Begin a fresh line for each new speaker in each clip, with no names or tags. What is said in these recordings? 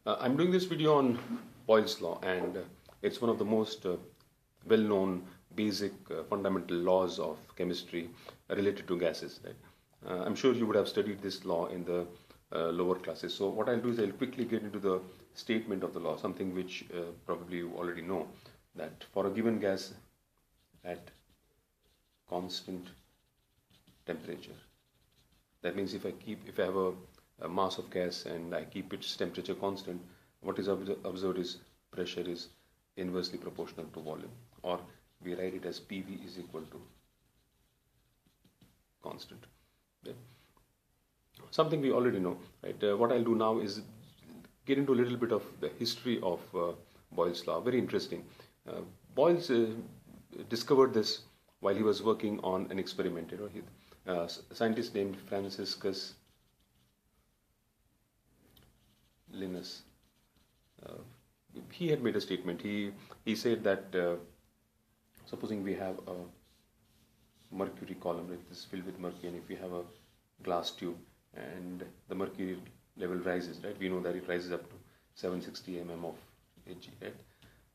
I'm doing this video on Boyle's law, and it's one of the most well-known basic fundamental laws of chemistry related to gases. Right? I'm sure you would have studied this law in the lower classes. So what I'll do is I'll quickly get into the statement of the law, something which probably you already know, that for a given gas at constant temperature, that means if I have a mass of gas and I keep its temperature constant, what is observed is pressure is inversely proportional to volume, or we write it as PV is equal to constant. Okay? Something we already know, right? What I'll do now is get into a little bit of the history of Boyle's law. Very interesting. Boyle discovered this while he was working on an experiment. A scientist named Franciscus Linus. He had made a statement. He said that supposing we have a mercury column, right, this is filled with mercury, and if we have a glass tube and the mercury level rises, right, we know that it rises up to 760 mm of Hg, right?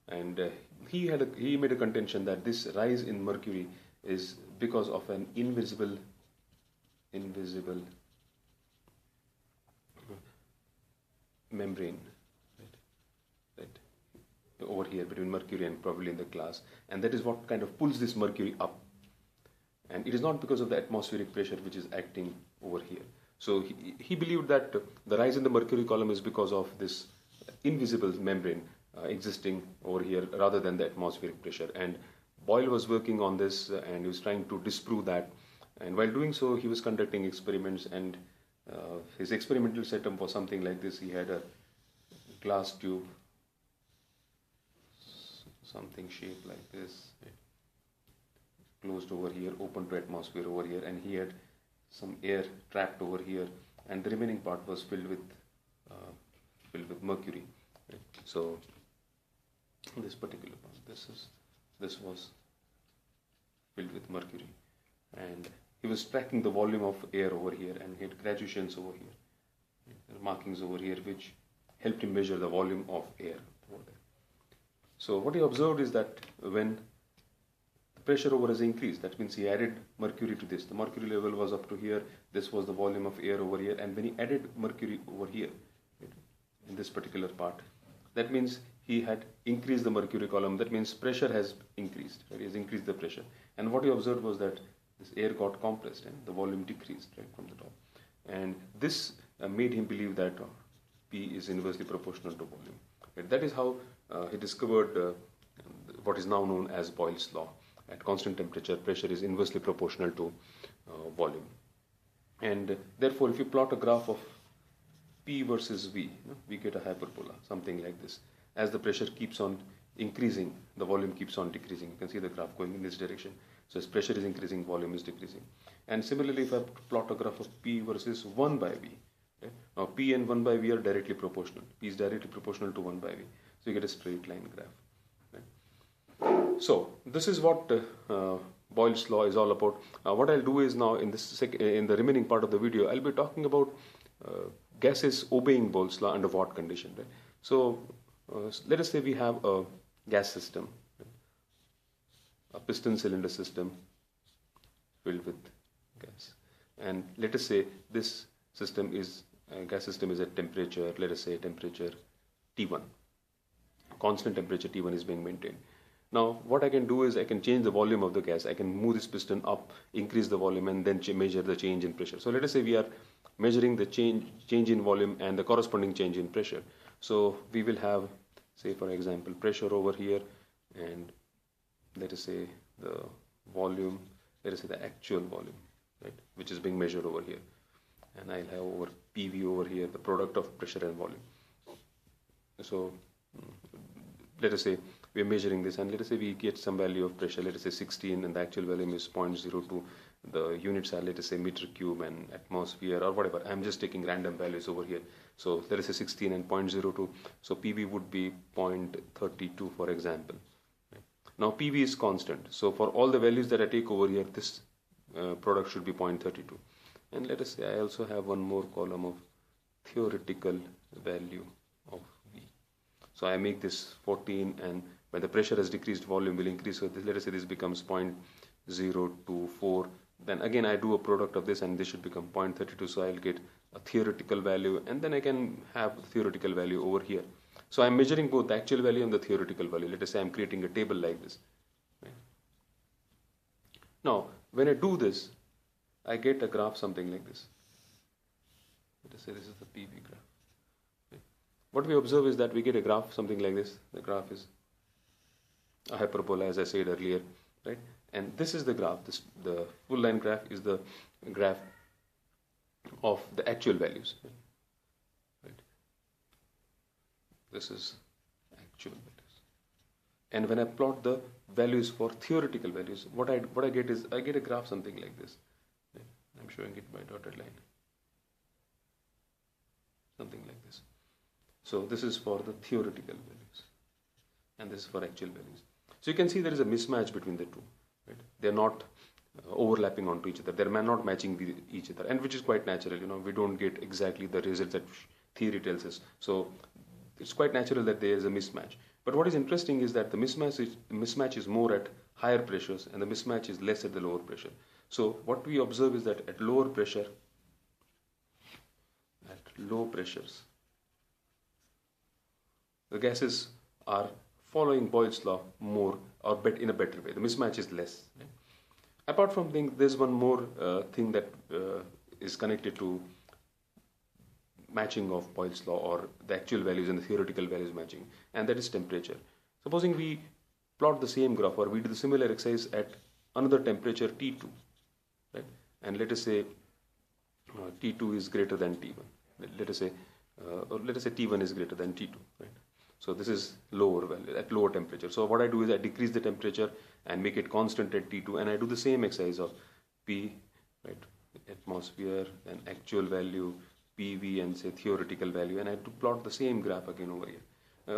And he made a contention that this rise in mercury is because of an invisible membrane, right, over here between mercury and probably in the glass, and that is what kind of pulls this mercury up. And it is not because of the atmospheric pressure which is acting over here. So he believed that the rise in the mercury column is because of this invisible membrane existing over here rather than the atmospheric pressure. And Boyle was working on this and he was trying to disprove that. And while doing so, he was conducting experiments, and his experimental setup was something like this. He had a glass tube, something shaped like this, closed over here, open to atmosphere over here, and he had some air trapped over here, and the remaining part was filled with mercury. Right? So this particular part, this was filled with mercury, and he was tracking the volume of air over here, and he had graduations over here, right? Markings over here, which helped him measure the volume of air over there. So what he observed is that when the pressure over has increased, that means he added mercury to this. The mercury level was up to here. This was the volume of air over here, and when he added mercury over here, right, in this particular part, that means he had increased the mercury column. That means pressure has increased. Right? He has increased the pressure, and what he observed was that this air got compressed and the volume decreased, right, from the top. And this made him believe that P is inversely proportional to volume. Right? That is how he discovered what is now known as Boyle's law. At constant temperature, pressure is inversely proportional to volume. And therefore, if you plot a graph of P versus V, we get a hyperbola, something like this. As the pressure keeps on increasing, the volume keeps on decreasing. You can see the graph going in this direction. So as pressure is increasing, volume is decreasing. And similarly, if I plot a graph of P versus 1 by V, okay? Now P and 1 by V are directly proportional. P is directly proportional to 1 by V. So you get a straight line graph. Right? So this is what Boyle's law is all about. What I'll do is now in the remaining part of the video, I'll be talking about gases obeying Boyle's law under what condition. Right? So let us say we have a gas system, a piston cylinder system filled with gas, and let us say this system is gas system is at temperature, let us say temperature T1, constant temperature T1 is being maintained. Now what I can do is I can change the volume of the gas. I can move this piston up, increase the volume, and then measure the change in pressure. So let us say we are measuring the change in volume and the corresponding change in pressure. So we will have, say for example, pressure over here, and let us say the volume, let us say the actual volume, right, which is being measured over here, and I'll have over PV over here, the product of pressure and volume. So let us say we are measuring this, and let us say we get some value of pressure, let us say 16, and the actual volume is 0.02. The units are, let us say, meter cube and atmosphere or whatever. I'm just taking random values over here. So let us say 16 and 0.02. So PV would be 0.32, for example. Now PV is constant. So for all the values that I take over here, this product should be 0.32. And let us say I also have one more column of theoretical value of So I make this 14, and when the pressure has decreased, volume will increase. So this, let us say this becomes 0.024. Then again I do a product of this, and this should become 0.32. So I'll get a theoretical value, and then I can have the theoretical value over here. So I'm measuring both the actual value and the theoretical value. Let us say I'm creating a table like this. Right? Now, when I do this, I get a graph something like this. Let us say this is the PV graph. Right? What we observe is that we get a graph something like this. The graph is a hyperbola, as I said earlier, right? And this is the graph. The full line graph is the graph of the actual values. Right? This is actual values. And when I plot the values for theoretical values, what I get is I get a graph something like this. Right? I'm showing it by dotted line. Something like this. So this is for the theoretical values, and this is for actual values. So you can see there is a mismatch between the two. Right? They're not overlapping onto each other. They're not matching each other, and which is quite natural. We don't get exactly the results that theory tells us. So it's quite natural that there is a mismatch. But what is interesting is that the mismatch is more at higher pressures, and the mismatch is less at the lower pressure. So what we observe is that at lower pressure, at low pressures, the gases are following Boyle's law more, or in a better way. The mismatch is less. Right? Apart from this, there's one more thing that is connected to matching of Boyle's law, or the actual values and the theoretical values matching, and that is temperature. Supposing we plot the same graph, or we do the similar exercise at another temperature T2, right? And let us say T2 is greater than T1. Let us say T1 is greater than T2, right? So this is lower value at lower temperature. So what I do is I decrease the temperature and make it constant at T2, and I do the same exercise of P, right, atmosphere, and actual value, PV, and say theoretical value, and I have to plot the same graph again over here.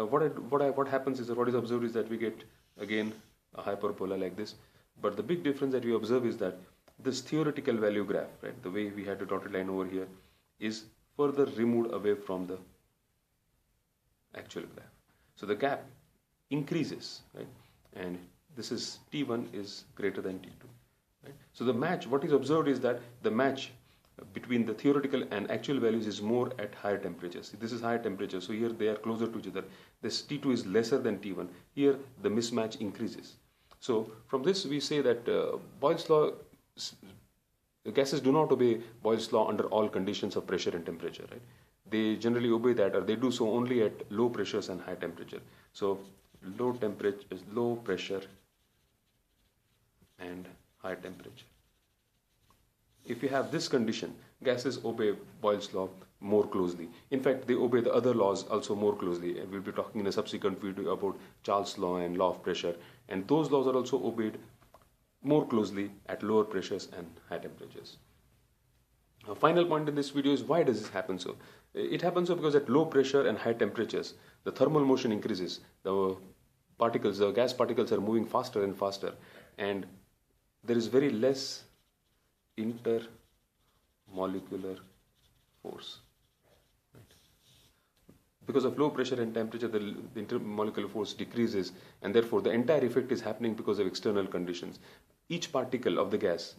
What happens is that what is observed is that we get again a hyperbola like this, but the big difference that we observe is that this theoretical value graph, right, the way we had the dotted line over here, is further removed away from the actual graph. So the gap increases, right, and this is T1 is greater than T2, right? So the match, what is observed is that the match between the theoretical and actual values is more at higher temperatures. See, this is higher temperature, so here they are closer to each other. This T2 is lesser than T1. Here the mismatch increases. So from this we say that Boyle's law, the gases do not obey Boyle's law under all conditions of pressure and temperature, right? They generally obey that, or they do so only at low pressures and high temperature. So low temperature, low pressure and high temperature. If you have this condition, gases obey Boyle's law more closely. In fact, they obey the other laws also more closely. And we'll be talking in a subsequent video about Charles' law and law of pressure. And those laws are also obeyed more closely at lower pressures and high temperatures. A final point in this video is, why does this happen so? It happens so because at low pressure and high temperatures, the thermal motion increases. The gas particles are moving faster and faster, and there is very less intermolecular force. Right? Because of low pressure and temperature, the intermolecular force decreases, and therefore the entire effect is happening because of external conditions. Each particle of the gas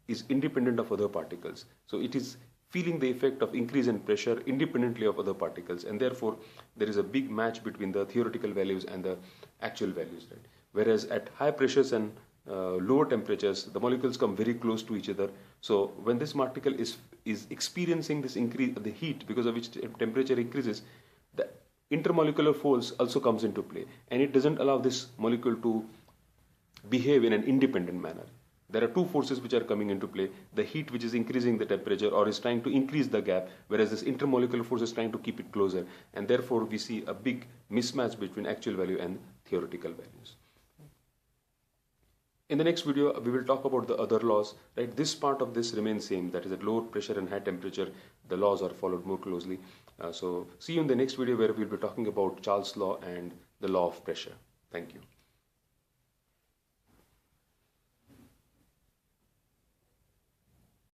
is independent of other particles. So it is feeling the effect of increase in pressure independently of other particles, and therefore there is a big match between the theoretical values and the actual values. Right? Whereas at high pressures and lower temperatures, the molecules come very close to each other. So when this particle is experiencing this increase, the heat because of which temperature increases, the intermolecular force also comes into play, and it doesn't allow this molecule to behave in an independent manner. There are two forces which are coming into play: the heat, which is increasing the temperature or is trying to increase the gap, whereas this intermolecular force is trying to keep it closer, and therefore we see a big mismatch between actual value and theoretical values. In the next video, we will talk about the other laws. Right? This part of this remains same, that is at lower pressure and high temperature, the laws are followed more closely. So see you in the next video, where we will be talking about Charles' law and the law of pressure. Thank you.